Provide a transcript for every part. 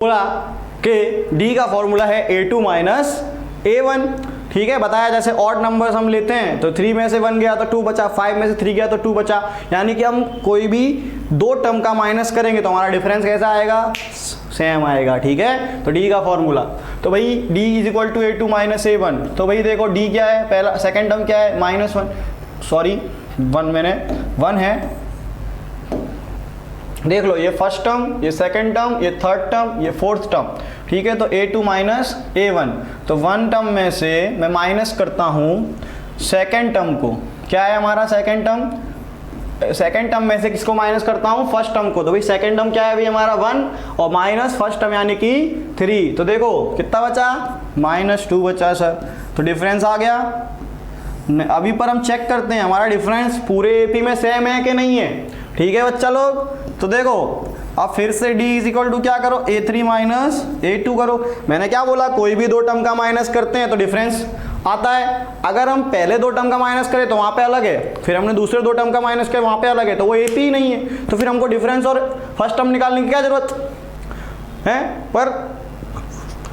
बोला कि डी का फॉर्मूला है a2 माइनस a1। ठीक है, बताया जैसे ऑड नंबर्स हम लेते हैं तो 3 में से 1 गया तो 2 बचा, 5 में से 3 गया तो 2 बचा, यानी कि हम कोई भी दो टर्म का माइनस करेंगे तो हमारा डिफरेंस कैसा आएगा, सेम आएगा। ठीक है, तो डी का फॉर्मूला, तो भाई D is equal to a2 minus a1। तो भाई देखो डी क्या है, पहला सेकेंड टर्म क्या है -1, सॉरी 1 है, देख लो ये फर्स्ट टर्म, ये सेकंड टर्म, ये थर्ड टर्म, ये फोर्थ टर्म। ठीक है, तो a2 माइनस a1, तो 1 टर्म में से मैं माइनस करता हूँ सेकंड टर्म को। क्या है हमारा सेकंड टर्म, सेकंड टर्म में से किसको माइनस करता हूँ, फर्स्ट टर्म को। तो भाई सेकंड टर्म क्या है भाई हमारा 1 और माइनस फर्स्ट टर्म यानी कि 3, तो देखो कितना बचा, -2 बचा सर। तो डिफरेंस आ गया। अभी पर हम चेक करते हैं हमारा डिफरेंस पूरे एपी में सेम है कि नहीं है। ठीक है बच्चा लोग, तो देखो अब फिर से d इज इक्वल टू क्या करो, a3 माइनस a2 करो। मैंने क्या बोला, कोई भी दो टर्म का माइनस करते हैं तो डिफरेंस आता है। अगर हम पहले दो टर्म का माइनस करें तो वहाँ पे अलग है, फिर हमने दूसरे दो टर्म का माइनस किया वहाँ पे अलग है, तो वो AP ही नहीं है। तो फिर हमको डिफरेंस और फर्स्ट टर्म निकालने की क्या जरूरत है। पर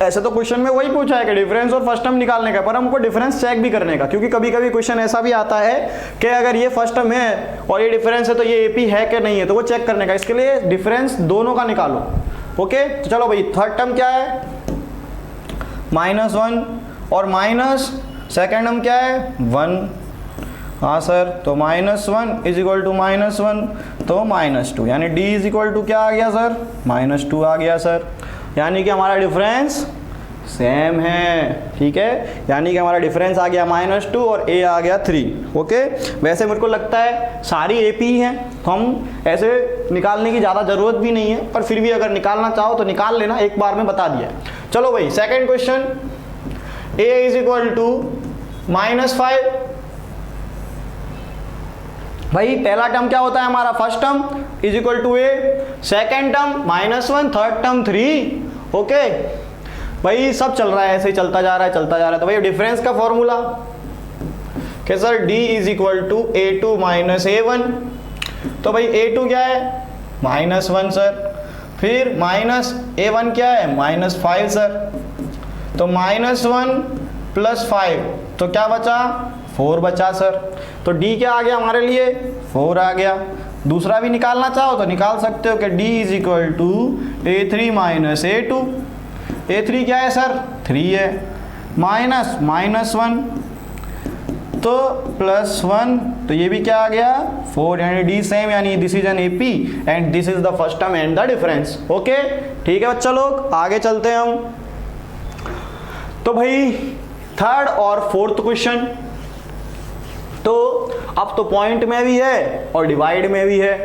ऐसे तो क्वेश्चन में वही पूछा है कि डिफरेंस और फर्स्ट टर्म निकालने का, पर हमको डिफरेंस चेक भी करने का, क्योंकि कभी कभी क्वेश्चन ऐसा भी आता है कि अगर ये फर्स्ट टर्म है और ये डिफरेंस है तो ये AP है कि नहीं है, तो वो चेक करने का। इसके लिए डिफरेंस दोनों का निकालो। ओके, तो चलो भाई थर्ड टर्म क्या है, -1 और माइनस सेकेंड टर्म क्या है 1। हाँ सर, तो -1 इज इक्वल टू -1 तो -2, यानी d इज इक्वल टू क्या आ गया सर, -2 आ गया सर, यानी कि हमारा डिफरेंस सेम है। ठीक है, यानी कि हमारा डिफरेंस आ गया -2 और a आ गया 3। ओके, वैसे मेरे को लगता है सारी AP ही हैं, तो हम ऐसे निकालने की ज़्यादा ज़रूरत भी नहीं है, पर फिर भी अगर निकालना चाहो तो निकाल लेना, एक बार में बता दिया। चलो भाई second question, a is equal to -5। भाई पहला टर्म क्या होता है हमारा, first term is equal to a, second term -1, third term 3। Okay भाई सब चल रहा है, ऐसे ही चलता जा रहा है। तो भाई डिफरेंस का फॉर्मूला कि sir d is equal to a2 minus a1। तो भाई a2 क्या है -1 सर, फिर माइनस a1 क्या है -5 सर, तो -1 + 5 तो क्या बचा, 4 बचा सर। तो d क्या आ गया हमारे लिए, 4 आ गया। दूसरा भी निकालना चाहो तो निकाल सकते हो कि d is equal to a3 minus a2। a3 क्या है सर, 3 है, -1 तो +1 तो ये भी क्या आ गया 4, यानी d सेम, यानी this is an AP and this is the first term and the difference. Okay, ठीक है बच्चा लोग, आगे चलते हैं हम। तो भाई थर्ड और फोर्थ क्वेश्चन, तो अब तो पॉइंट में भी है और डिवाइड में भी है,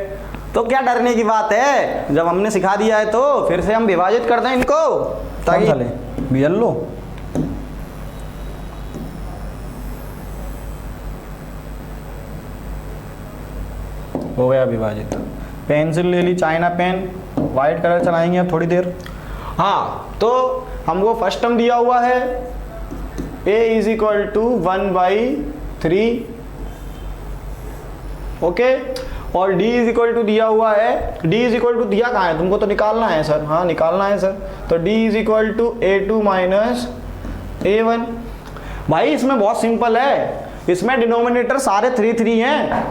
तो क्या डरने की बात है, जब हमने सिखा दिया है तो फिर से हम विभाजित करते हैं इनको ताकि चले बियल लो। हो गया विभाजित। पेंसिल ले ली, चाइना पेन, वाइट कलर चलाएंगे अब थोड़ी देर। हाँ, तो हमको फर्स्ट टर्म दिया हुआ है a is equal to 1/3। Okay, और d इज इक्वल टू दिया हुआ है, d इज इक्वल टू दिया कहाँ है, तुमको तो निकालना है सर। हाँ निकालना है सर, तो d is equal to a2 minus a1। भाई इसमें बहुत सिंपल है, इसमें डिनोमिनेटर सारे 3 हैं,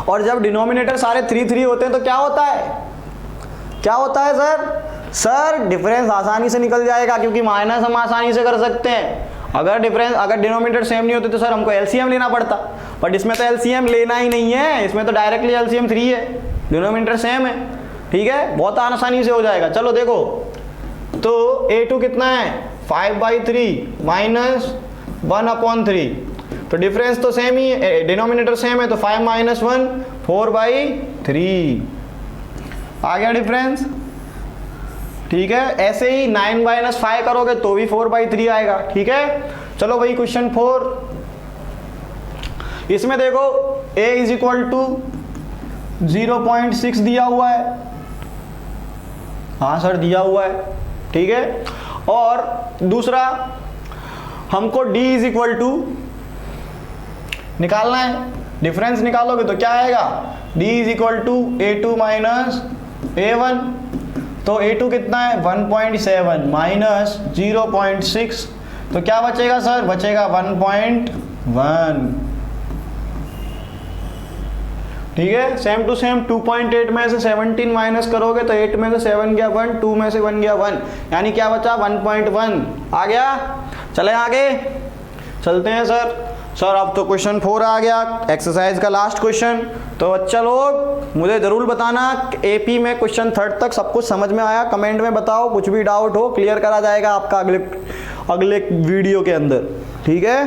और जब डिनोमिनेटर सारे 3 होते हैं तो क्या होता है, क्या होता है सर डिफरेंस आसानी से निकल जाएगा, क्योंकि माइनस हम आसानी से कर सकते हैं। अगर डिनोमिनेटर सेम नहीं होते तो सर हमको एलसीएम लेना पड़ता, बट इसमें तो एलसीएम लेना ही नहीं है, इसमें तो डायरेक्टली एलसीएम 3 है, डिनोमिनेटर सेम है। ठीक है, बहुत आसानी से हो जाएगा। चलो देखो, तो a2 कितना है 5/3 माइनस 1/3, तो डिफरेंस तो सेम ही है, डिनोमिनेटर सेम है, तो 5 - 1 4/3 आ गया डिफरेंस। ठीक है, ऐसे ही 9 - 5 करोगे तो भी 4/3 आएगा। ठीक है, चलो भाई क्वेश्चन 4, इसमें देखो a इज इक्वल टू 0.6 दिया हुआ है। हाँ सर दिया हुआ है। ठीक है, और दूसरा हमको d इज इक्वल टू निकालना है, डिफरेंस निकालोगे तो क्या आएगा, d is equal to a2 minus a1। तो A2 कितना है 1.7 माइनस 0.6, तो क्या बचेगा सर, बचेगा 1.1। ठीक है, सेम टू सेम 2.8 में से 17 माइनस करोगे तो 8 में से 7 गया 1, 2 में से 1 गया 1, यानी क्या बचा 1.1 आ गया। चले आगे चलते हैं सर अब तो क्वेश्चन 4 आ गया, एक्सरसाइज का लास्ट क्वेश्चन। तो बच्चा लोग मुझे ज़रूर बताना एपी में क्वेश्चन 3 तक सब कुछ समझ में आया, कमेंट में बताओ, कुछ भी डाउट हो क्लियर करा जाएगा आपका अगले वीडियो के अंदर। ठीक है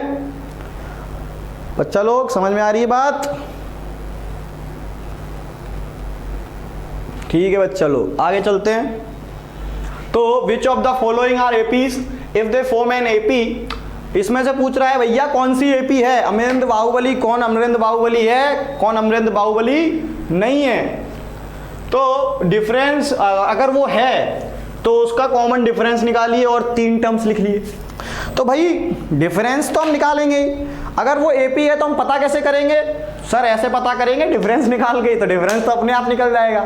बच्चा लोग, समझ में आ रही है बात? ठीक है बच्चा लोग, आगे चलते हैं। तो which of the following are APs if they form an AP, इसमें से पूछ रहा है भैया कौन सी एपी है, अमरेंद्र बाहुबली, कौन अमरेंद्र बाहुबली है, कौन अमरेंद्र बाहुबली नहीं है। तो डिफरेंस अगर वो है तो उसका कॉमन डिफरेंस निकालिए और 3 टर्म्स लिख लिए। तो भाई डिफरेंस तो हम निकालेंगे, अगर वो एपी है तो हम पता कैसे करेंगे सर, ऐसे पता करेंगे डिफरेंस निकाल के, तो डिफरेंस तो अपने आप निकल जाएगा,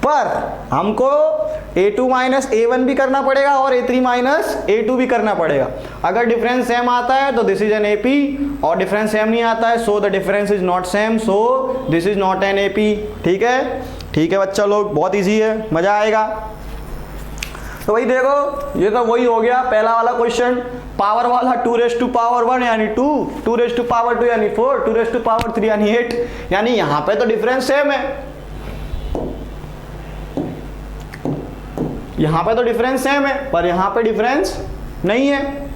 पर हमको A2 माइनस A1 भी करना पड़ेगा और A3 माइनस A2 भी करना पड़ेगा। अगर डिफरेंस सेम आता है तो दिस इज एन AP, और डिफरेंस सेम नहीं आता है सो the difference is not same, so this is not an AP। ठीक है बच्चा लोग, बहुत ईजी है, मजा आएगा। तो भाई देखो ये तो वही हो गया पहला वाला क्वेश्चन, पावर वाला 2 रेज़ टू पावर 1 यानी 2, 2 रेज़ टू पावर 2 यानी 4, 2 रेज़ टू पावर 3 यानी 8, यानी यहां पे तो डिफरेंस सेम है, यहां पे तो डिफरेंस सेम है पर यहां पे डिफरेंस नहीं है।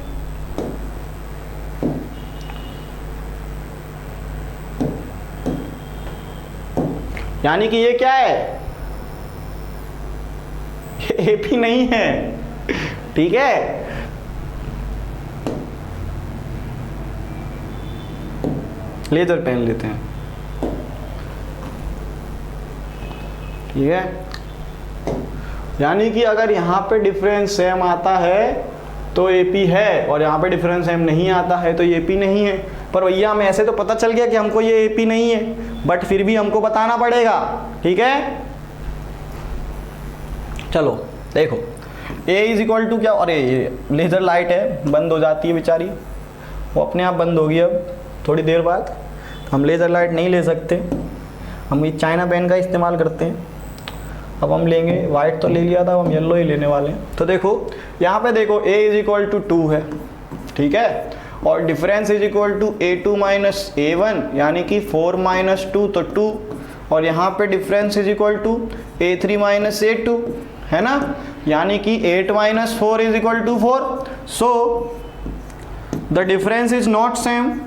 यानी कि ये क्या है, एपी नहीं है। ठीक है, लेजर पेन लेते हैं। ठीक है, यानी कि अगर यहां पे डिफरेंस सेम आता है तो एपी है, और यहां पे डिफरेंस सेम नहीं आता है तो एपी नहीं है। पर भैया हमें ऐसे तो पता चल गया कि हमको ये एपी नहीं है, बट फिर भी हमको बताना पड़ेगा। ठीक है, चलो देखो A इज इक्वल टू क्या, अरे ये लेज़र लाइट है बंद हो जाती है बेचारी, वो अपने आप बंद होगी अब थोड़ी देर बाद, हम लेज़र लाइट नहीं ले सकते, हम ये चाइना पेन का इस्तेमाल करते हैं। अब हम लेंगे, वाइट तो ले लिया था, अब हम येलो ही लेने वाले हैं। तो देखो यहाँ पे देखो A इज इक्वल टू 2 है, ठीक है, और difference is equal to A2 minus A1 यानी कि 4 माइनस 2 तो 2, और यहाँ पे difference is equal to A3 minus A2 है ना, यानी कि 8 minus 4 is equal to 4, so the difference is not same.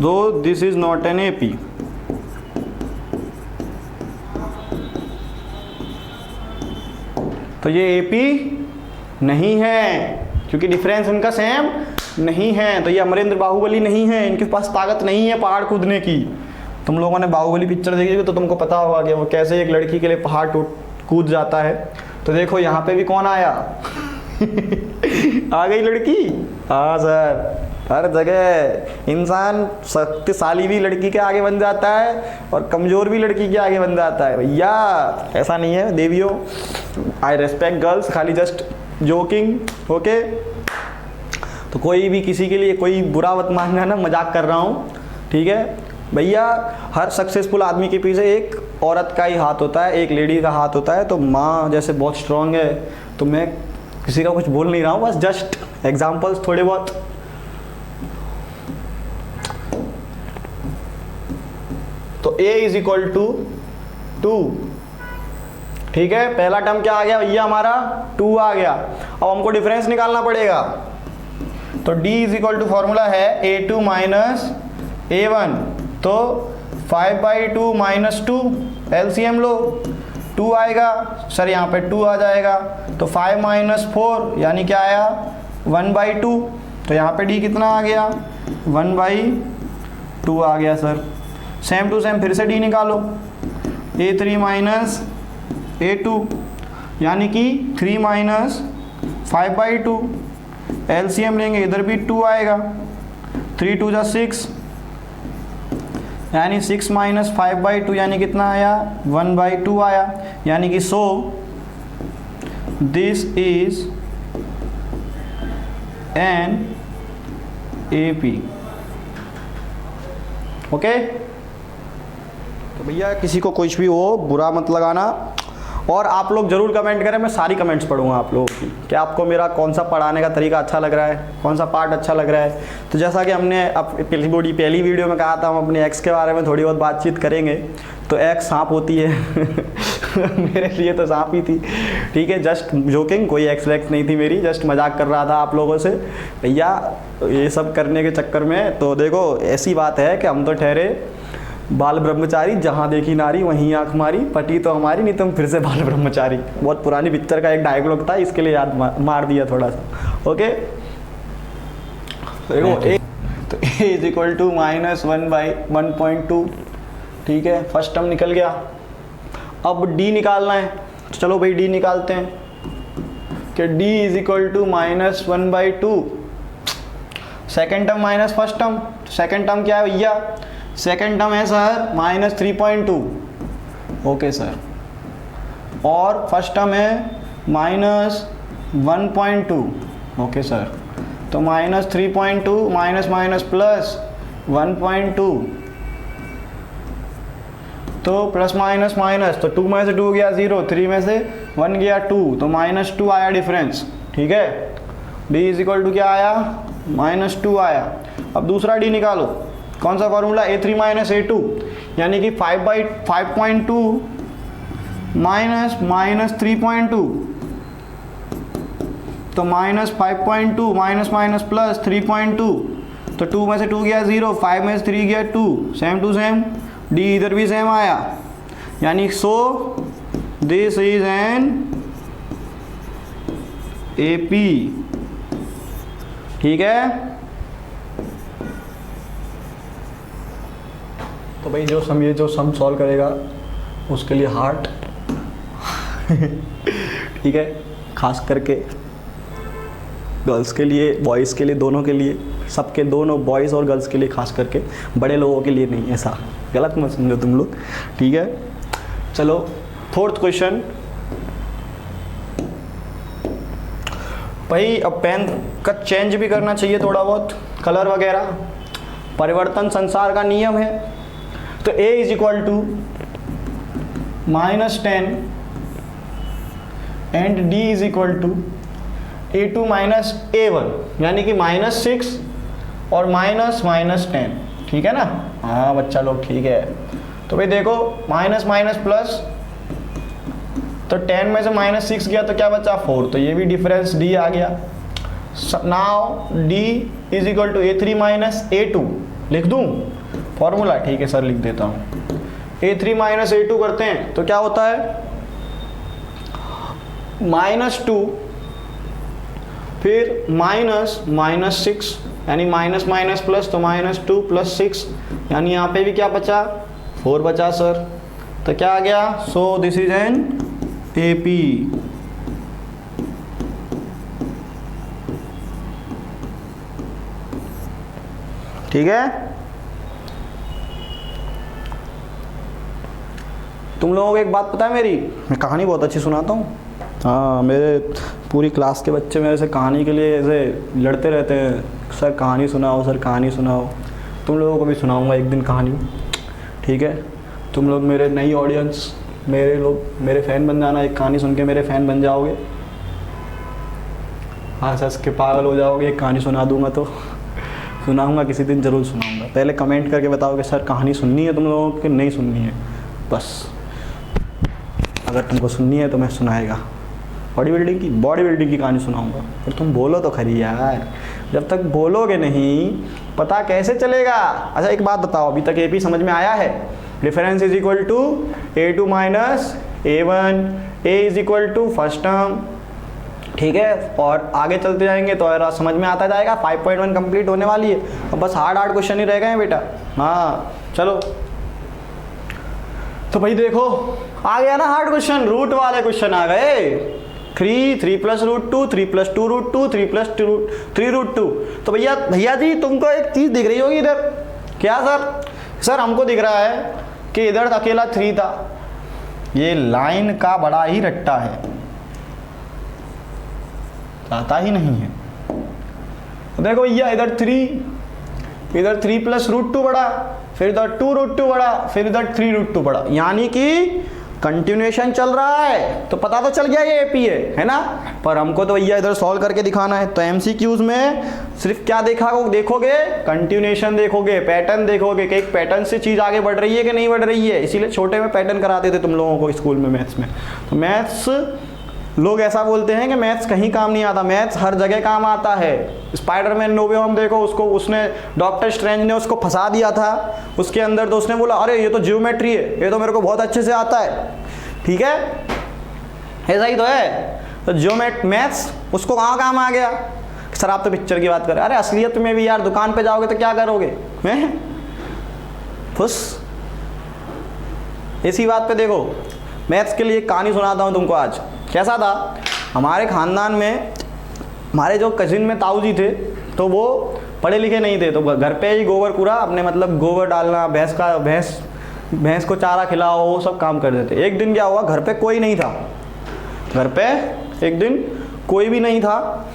Though this is not an AP, तो ये AP नहीं है क्योंकि डिफरेंस इनका सेम नहीं है। तो ये अमरेंद्र बाहुबली नहीं है, इनके पास ताकत नहीं है पहाड़ कूदने की। तुम लोगों ने बाहुबली पिक्चर देखी तो तुमको पता होगा कि वो कैसे एक लड़की के लिए पहाड़ कूद जाता है। तो देखो यहाँ पे भी कौन आया आ गई लड़की। हाँ सर, हर जगह इंसान शक्तिशाली भी लड़की के आगे बन जाता है और कमज़ोर भी लड़की के आगे बन जाता है। भैया ऐसा नहीं है देवियों, आई रेस्पेक्ट गर्ल्स, खाली जस्ट जोकिंग, ओके। तो कोई भी किसी के लिए कोई बुरा मत मानना ना, मजाक कर रहा हूँ, ठीक है भैया। हर सक्सेसफुल आदमी के पीछे एक औरत का ही हाथ होता है, एक लेडी का हाथ होता है। तो माँ जैसे बहुत स्ट्रांग है, तो मैं किसी का कुछ बोल नहीं रहा हूँ, बस जस्ट एग्जाम्पल्स थोड़े बहुत। तो A इज इक्वल टू 2, ठीक है। पहला टर्म क्या आ गया भैया हमारा 2 आ गया। अब हमको डिफरेंस निकालना पड़ेगा। तो D is equal to formula है A2 माइनस A1, तो 5/2 माइनस 2 LCM लो, 2 आएगा सर, यहाँ पे 2 आ जाएगा। तो 5 माइनस 4 यानी क्या आया 1/2, तो यहाँ पे D कितना आ गया 1/2 आ गया सर। सेम टू सेम फिर से D निकालो, A3 माइनस A2 यानी कि 3 माइनस 5/2, LCM लेंगे इधर भी 2 आएगा, 3 2 जा 6, यानी 6 माइनस 5/2 यानी कितना आया 1/2 आया, यानी कि so this is an AP। Okay, तो भैया किसी को कुछ भी हो बुरा मत लगाना, और आप लोग ज़रूर कमेंट करें, मैं सारी कमेंट्स पढ़ूंगा आप लोगों की कि आपको मेरा कौन सा पढ़ाने का तरीका अच्छा लग रहा है, कौन सा पार्ट अच्छा लग रहा है। तो जैसा कि हमने अब पहली वीडियो में कहा था, हम अपने एक्स के बारे में थोड़ी बहुत बातचीत करेंगे। तो एक्स सांप होती है मेरे लिए तो सांप ही थी, ठीक है, जस्ट जोकिंग, कोई एक्स वैक्स नहीं थी मेरी, जस्ट मजाक कर रहा था आप लोगों से भैया ये सब करने के चक्कर में। तो देखो ऐसी बात है कि हम तो ठहरे बाल ब्रह्मचारी, जहाँ देखी नारी वहीं आंख मारी, पटी तो हमारी नहीं तुम फिर से बाल ब्रह्मचारी। बहुत पुरानी पिक्चर का एक डायलॉग था, इसके लिए याद मार दिया थोड़ा सा। ओके, देखो तो a इज इक्वल टू -1/1.2, ठीक है, फर्स्ट टर्म निकल गया। अब d निकालना है, तो चलो भाई d निकालते हैं कि d is equal to -1/2, second term minus first term. Second term क्या है भैया, सेकेंड टर्म है सर -3.2, ओके सर, और फर्स्ट टर्म है -1.2, ओके सर। तो -3.2 माइनस माइनस प्लस 1.2, तो प्लस माइनस माइनस, तो 2 में से 2 गया 0, 3 में से 1 गया 2, तो -2 आया डिफरेंस, ठीक है। d इज इक्वल टू क्या आया -2 आया। अब दूसरा d निकालो, कौन सा फॉर्मूला, a3 माइनस a2, यानी कि 5/5.2 माइनस -3.2, तो -5.2 माइनस माइनस प्लस 3.2, तो 2 में से 2 गया 0, 5 में से 3 गया 2, सेम टू सेम, d इधर भी सेम आया, यानी so this is an AP, ठीक है। तो भाई जो सम सॉल्व करेगा उसके लिए हार्ट ठीक है, खास करके गर्ल्स के लिए, बॉयज़ के लिए, दोनों के लिए, सबके, दोनों बॉयज़ और गर्ल्स के लिए, खास करके बड़े लोगों के लिए नहीं, ऐसा गलत मत समझो तुम लोग, ठीक है। चलो फोर्थ क्वेश्चन भाई, अब पेन का चेंज भी करना चाहिए थोड़ा बहुत, कलर वगैरह, परिवर्तन संसार का नियम है। तो a is equal to -10 and d is equal to a2 minus a1, यानी कि -6 और -10, ठीक है ना। हाँ बच्चा लोग, ठीक है। तो भाई देखो माइनस माइनस प्लस, तो 10 में से -6 गया तो क्या बचा 4, तो ये भी डिफरेंस d आ गया। Now d is equal to a3 minus a2, लिख दूं फॉर्मूला, ठीक है सर लिख देता हूँ। a3 माइनस a2 करते हैं तो क्या होता है -2, फिर -6, यानी माइनस माइनस प्लस, तो -2 + 6, यानी यहाँ पे भी क्या बचा 4 बचा सर। तो क्या आ गया, so this is an AP। ठीक है, तुम लोगों को एक बात पता है, मेरी मैं कहानी बहुत अच्छी सुनाता हूँ। हाँ, मेरे पूरी क्लास के बच्चे मेरे से कहानी के लिए ऐसे लड़ते रहते हैं, सर कहानी सुनाओ, सर कहानी सुनाओ। तुम लोगों को भी सुनाऊंगा एक दिन कहानी, ठीक है। तुम लोग मेरे नई ऑडियंस, मेरे फ़ैन बन जाना, एक कहानी सुन के मेरे फ़ैन बन जाओगे। हाँ सर के पागल हो जाओगे, एक कहानी सुना दूंगा तो सुनाऊंगा, किसी दिन ज़रूर सुनाऊंगा। पहले कमेंट करके बताओ कि सर कहानी सुननी है तुम लोगों को कि नहीं सुननी है। बस अगर तुमको सुननी है तो मैं सुनाएगा। बॉडी बिल्डिंग की कहानी सुनाऊंगा, पर तुम बोलो तो खरी यार। जब तक बोलोगे नहीं पता कैसे चलेगा। अच्छा एक बात बताओ, अभी तक AP समझ में आया है? Difference is equal to A2 minus A1, A is equal to first term, ठीक है। और आगे चलते जाएंगे तो और समझ में आता जाएगा। 5.1 कंप्लीट होने वाली है, अब बस हार्ड क्वेश्चन ही रह गए हैं बेटा। हाँ चलो, तो भाई देखो आ गया ना हार्ड क्वेश्चन, रूट वाले क्वेश्चन आ गए। 3 plus root 2, 3 plus 2 root 2, 3 plus 3 root 2। तो भैया जी तुमको एक चीज़ दिख रही होगी इधर, क्या सर हमको दिख रहा है कि इधर अकेला 3 था। ये लाइन का बड़ा ही रट्टा है, आता ही नहीं है। देखो भैया इधर 3 प्लस रूट 2 बढ़ा, फिर इधर 2 रूट 2 बढ़ा, फिर इधर 3 रूट 2 बढ़ा, यानी कि कंटिन्यूएशन चल रहा है। तो पता तो चल गया ये एपी है ना। पर हमको तो भैया इधर सॉल्व करके दिखाना है। तो एमसीक्यूज में सिर्फ क्या देखोगे, कंटिन्यूएशन देखोगे, पैटर्न देखोगे कि एक पैटर्न से चीज़ आगे बढ़ रही है कि नहीं बढ़ रही है। इसीलिए छोटे में पैटर्न कराते थे तुम लोगों को स्कूल में मैथ्स में। तो मैथ्स लोग ऐसा बोलते हैं कि मैथ्स कहीं काम नहीं आता, मैथ्स हर जगह काम आता है। स्पाइडरमैन नो वे होम देखो, उसको उसने डॉक्टर स्ट्रेंज ने उसको फंसा दिया था उसके अंदर। तो उसने बोला अरे ये तो ज्योमेट्री है, ये तो मेरे को बहुत अच्छे से आता है। ठीक है, ऐसा ही तो है। तो मैथ्स उसको कहाँ काम आ गया। सर आप तो पिक्चर की बात कर रहे हैं। अरे असलियत में भी यार दुकान पे जाओगे तो क्या करोगे, खुश। इसी बात पे देखो, मैथ्स के लिए एक कहानी सुनाता हूँ तुमको आज। कैसा था, हमारे ख़ानदान में हमारे जो कजिन में ताऊ जी थे, तो वो पढ़े लिखे नहीं थे। तो घर पे ही गोबर कूड़ा अपने मतलब गोबर डालना, भैंस को चारा खिलाओ, वो सब काम कर देते। एक दिन क्या हुआ, घर पे कोई नहीं था, घर पे एक दिन कोई भी नहीं था।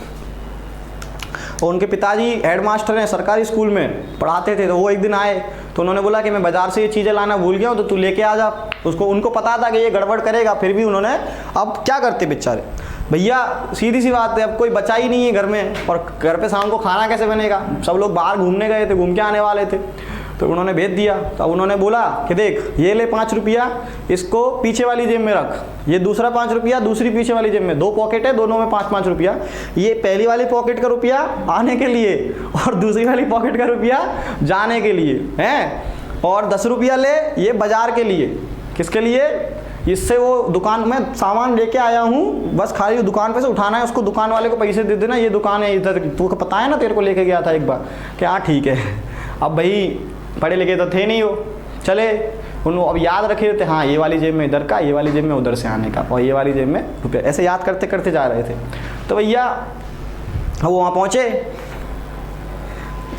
और उनके पिताजी हेडमास्टर हैं, सरकारी स्कूल में पढ़ाते थे। तो वो एक दिन आए तो उन्होंने बोला कि मैं बाज़ार से ये चीज़ें लाना भूल गया हूँ, तो तू लेके आ जा। उनको पता था कि ये गड़बड़ करेगा, फिर भी उन्होंने, अब क्या करते बेचारे भैया, सीधी सी बात है, अब कोई बचा ही नहीं है घर में। और घर पे शाम को खाना कैसे बनेगा, सब लोग बाहर घूमने गए थे, घूम के आने वाले थे। तो उन्होंने भेज दिया। तो उन्होंने बोला कि देख ये ले 5 रुपया, इसको पीछे वाली जेब में रख, ये दूसरा 5 रुपया दूसरी पीछे वाली जेब में, 2 पॉकेट है, दोनों में 5-5 रुपया। ये पहली वाली पॉकेट का रुपया आने के लिए और दूसरी वाली पॉकेट का रुपया जाने के लिए है। और 10 रुपया ले ये बाजार के लिए। किसके लिए, इससे वो दुकान में सामान लेके आया हूँ, बस खाली दुकान पे से उठाना है, उसको दुकान वाले को पैसे दे देना, ये दुकान है इधर, तू को पता है ना, तेरे को लेके गया था एक बार। कि हाँ ठीक है। अब भाई पढ़े लिखे तो थे नहीं हो, चले उनको अब याद रखे थे, हाँ ये वाली जेब में इधर का, ये वाली जेब में उधर से आने का, और ये वाली जेब में रुपये, ऐसे याद करते करते जा रहे थे। तो भैया वो वहाँ पहुँचे,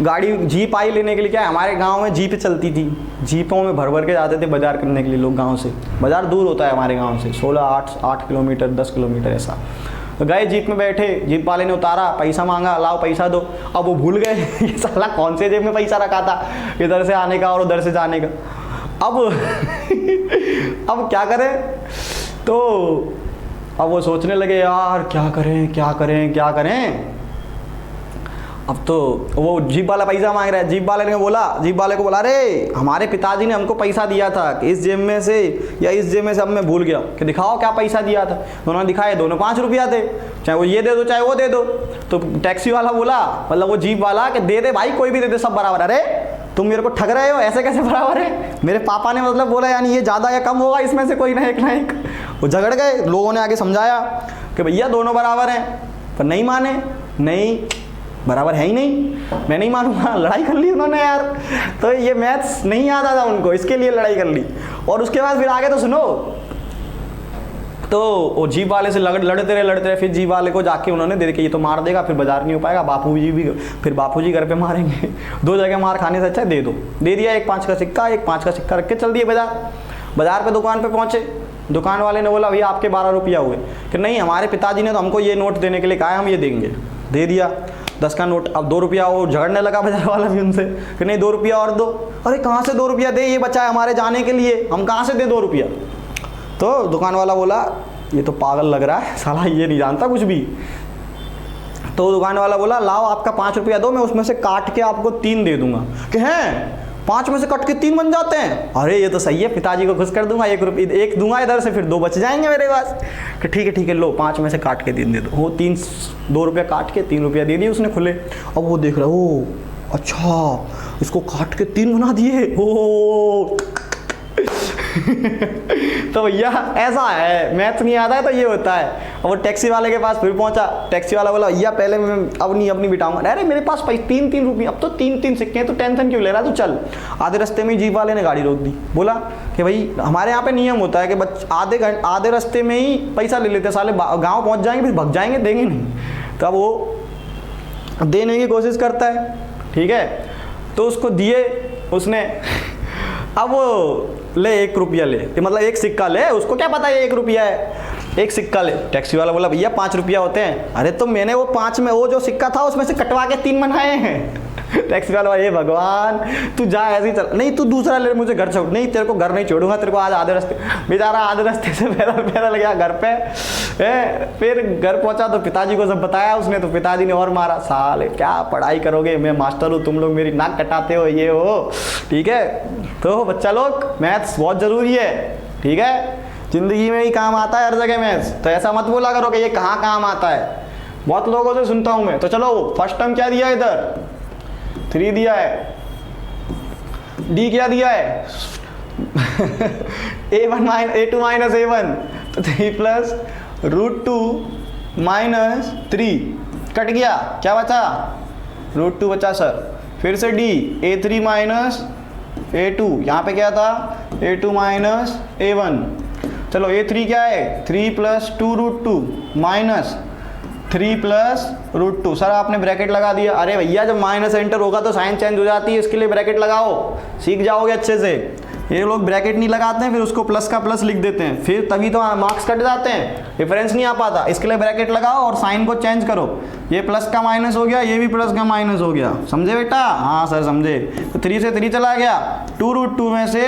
गाड़ी जीप आई लेने के लिए। क्या है, हमारे गांव में जीप चलती थी, जीपों में भर भर के जाते थे बाजार करने के लिए लोग गांव से। बाजार दूर होता है हमारे गांव से 8 किलोमीटर 10 किलोमीटर ऐसा। तो गए जीप में बैठे, जीप वाले ने उतारा, पैसा मांगा, लाओ पैसा दो। अब वो भूल गए ये साला कौन से जेब में पैसा रखा था, इधर से आने का और उधर से जाने का। अब क्या करें, तो अब वो सोचने लगे यार क्या करें क्या करें क्या करें। अब तो वो जीप वाला पैसा मांग रहा है। जीप वाले को बोला अरे हमारे पिताजी ने हमको पैसा दिया था कि इस जेब में से या इस जेब में से, अब मैं भूल गया कि दिखाओ क्या पैसा दिया था। उन्होंने दिखाए, दोनों 5 रुपया थे, चाहे वो ये दे दो चाहे वो दे दो। तो टैक्सी वाला बोला, मतलब वो जीप वाला, कि दे दे भाई, कोई भी दे दे, सब बराबर। अरे तुम मेरे को ठग रहे हो, ऐसे कैसे बराबर है। मेरे पापा ने मतलब बोला यानी ये ज़्यादा या कम होगा, इसमें से कोई ना एक। वो झगड़ गए, लोगों ने आगे समझाया कि भैया दोनों बराबर हैं, पर नहीं माने। नहीं बराबर है ही नहीं, मैं नहीं मानूंगा। लड़ाई कर ली उन्होंने यार। तो ये मैथ्स नहीं आता था उनको, इसके लिए लड़ाई कर ली। और उसके बाद फिर आगे तो सुनो, तो वो जीप वाले से लड़ते रहे। फिर जीप वाले को जाके उन्होंने दे के ये तो मार देगा, फिर बाजार नहीं हो पाएगा, बापूजी घर पे मारेंगे। 2 जगह मार खाने से अच्छा दे दो। दे दिया, 1 5 का सिक्का, 1 5 का सिक्का रख के चल दिए बाजार पे। दुकान पे पहुंचे, दुकान वाले ने बोला भैया आपके 12 रुपया हुए। कि नहीं, हमारे पिताजी ने तो हमको ये नोट देने के लिए कहा है, हम ये देंगे। दे दिया 10 का नोट। अब 2 रुपया वो झगड़ने लगा बाजार वाला भी उनसे कि नहीं 2 रुपया और दो। अरे कहाँ से 2 रुपया दे, ये बचा है हमारे जाने के लिए, हम कहाँ से दे 2 रुपया। तो दुकान वाला बोला ये तो पागल लग रहा है साला, ये नहीं जानता कुछ भी। तो दुकान वाला बोला लाओ आपका 5 रुपया दो, मैं उसमें से काट के आपको 3 दे दूंगा। कि हैं 5 में से कट के 3 बन जाते हैं, अरे ये तो सही है, पिताजी को खुश कर दूंगा। 1 दूंगा इधर से, फिर 2 बच जाएंगे मेरे पास। कि ठीक है लो 5 में से काट के 3 दे दो। वो 2 रुपया काट के 3 रुपया दे दिए उसने खुले। अब वो देख रहा है, ओ अच्छा इसको काट के 3 बना दिए, ओ तो भैया ऐसा है, मैथ्स नहीं आता है तो ये होता है। अब वो टैक्सी वाले के पास फिर पहुंचा, टैक्सी वाला बोला भैया पहले मैं अब नहीं बिठाऊंगा। अरे मेरे पास 3 रुपये, अब तो 3 सिक्के हैं, तो टेंशन क्यों ले रहा है, तू चल। आधे रास्ते में जीप वाले ने गाड़ी रोक दी, बोला कि भाई हमारे यहाँ पे नियम होता है कि आधे रास्ते में ही पैसा ले लेते हैं साले, गाँव पहुँच जाएंगे फिर भग जाएंगे, देंगे नहीं। तो अब वो देने की कोशिश करता है, ठीक है, तो उसको दिए उसने। अब वो ले 1 रुपया ले, मतलब 1 सिक्का ले, उसको क्या पता है 1 रुपया है, 1 सिक्का ले। टैक्सी वाला बोला भैया 5 रुपया होते हैं। अरे तो मैंने वो 5 में वो जो सिक्का था उसमें से कटवा के 3 बनाए हैं। टैक्सी वाला ये भगवान तू जा ऐसे ही चल, नहीं तू दूसरा ले, मुझे घर छोड़, नहीं तेरे को घर नहीं छोड़ूंगा, तेरे को आज आधे रास्ते, बेचारा आधे रास्ते से पैदल गया घर पे। फिर घर पहुंचा तो पिताजी को सब बताया उसने, तो पिताजी ने और मारा, साले क्या पढ़ाई करोगे, मैं मास्टर हूँ, तुम लोग मेरी नाक कटाते हो, ये हो, ठीक है। तो बच्चा लोग मैथ्स बहुत ज़रूरी है, ठीक है, ज़िंदगी में ही काम आता है हर जगह मैथ्स। तो ऐसा मत बोला करो कि ये कहाँ काम आता है, बहुत लोगों से सुनता हूँ मैं। तो चलो फर्स्ट टर्म क्या दिया इधर 3 दिया है, डी क्या दिया है a2 माइनस a1, तो 3 प्लस √2 माइनस 3 कट गया, क्या बचा √2 बचा सर। फिर से डी a3 माइनस a2, यहाँ पे क्या था a2 माइनस a1। चलो a3 क्या है 3 प्लस 2√2 माइनस 3 प्लस √2। सर आपने ब्रैकेट लगा दिया। अरे भैया जब माइनस एंटर होगा तो साइन चेंज हो जाती है, इसके लिए ब्रैकेट लगाओ, सीख जाओगे अच्छे से। ये लोग ब्रैकेट नहीं लगाते हैं, फिर उसको प्लस का प्लस लिख देते हैं, फिर तभी तो मार्क्स कट जाते हैं, डिफरेंस नहीं आ पाता। इसके लिए ब्रैकेट लगाओ और साइन को चेंज करो, ये प्लस का माइनस हो गया, ये भी प्लस का माइनस हो गया, समझे बेटा? हाँ सर समझे। तो 3 से 3 चला गया, 2√2 में से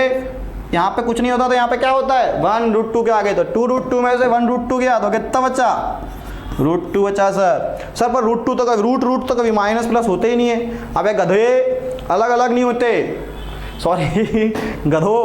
यहाँ पे कुछ नहीं होता तो यहाँ पे क्या होता है 1√2 के आगे, तो 2√2 में से 1√2 गया तो कितना बचा √2 बचा सर पर √2 तो कभी रूट तो कभी माइनस प्लस होते ही नहीं है। अबे गधे अलग अलग नहीं होते, सॉरी गधो।